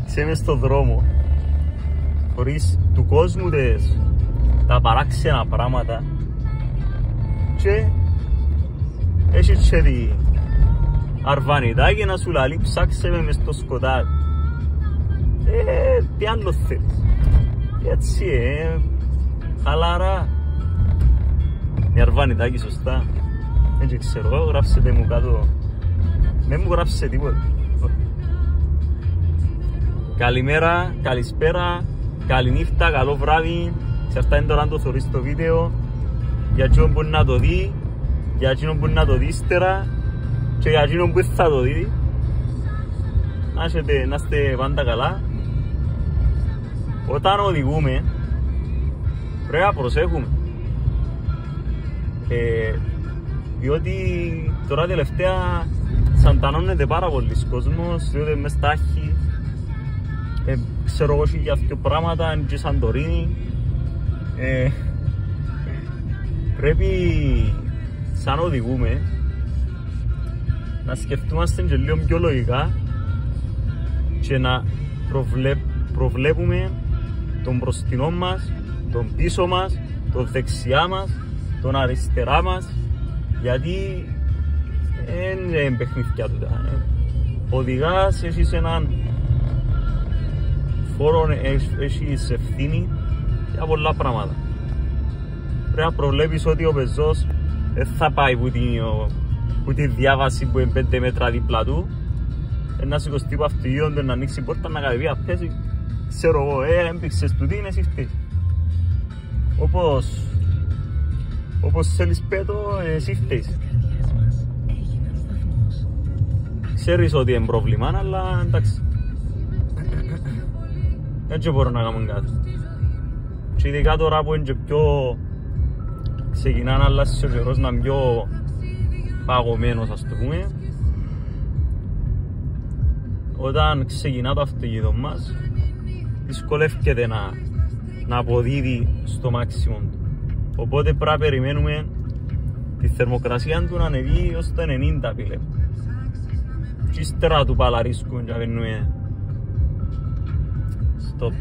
Ξέρεις στον δρόμο, χωρίς του κόσμου τα παράξενα πράγματα και έχει και τη αρβανιτάκι να σου λαλεί ψάξε με μες στο σκοτάδι. Τι άλλο θέλεις. Έτσι χαλαρά. Η αρβανιτάκι σωστά. Δεν ξέρω, γράψετε μου κάτω. Δεν μου γράψετε τίποτα. Καλημέρα, καλησπέρα, καληνύχτα, καλό βράδυ. Εξαρτάται τώρα αν το θωρείς το βίντεο. Για εκείνον μπορεί να το δει, για εκείνον μπορεί να το δει ύστερα και για εκείνον που θα το δει. Να είστε πάντα καλά. Όταν οδηγούμε πρέπει να προσέχουμε, διότι τώρα τελευταία σαντανώνεται πάρα πολλοί κόσμος, διότι μες τάχει ξέρω εγώ για αυτοί πράγματα και Σαντορίνη. Πρέπει σαν οδηγούμε να σκεφτούμαστε και λίγο πιο λογικά και να προβλέπουμε τον μπροστινό μας, τον πίσω μας, τον δεξιά μας, τον αριστερά μας, γιατί είναι παιχνίδια του. Οδηγάς, έχεις έναν φόρο, έχεις ευθύνη για πολλά πράγματα. Πρέπει να προβλέπεις ότι ο πεζός δεν θα πάει που τη διάβαση που είναι 5 μέτρα δίπλα του, να σηκωστεί από αυτοκίνητο, να ανοίξει πόρτα, να κατεβεί, να πέσει. Ξέρω εγώ, έμπηξες του τι είναι εσύ φταίει. Όπως θέλεις πέτω, εσύ φταίεις. Ξέρεις ότι είναι πρόβλημα, αλλά εντάξει. Έτσι μπορώ να κάνω κάτι. Και ειδικά τώρα που είναι και πιο ξεκινά να αλλάξει ο καιρός, να είναι πιο παγωμένος, ας το πούμε. Όταν ξεκινά το αυτοκίνητο μας, δυσκολεύεται να αποδίδει στο μάξιμο του. Οπότε πρέπει να περιμένουμε τη θερμοκρασία του να ανεβεί ως το 90 π.λ. Και ύστερα του παλαρίσκουν και avvenue stop.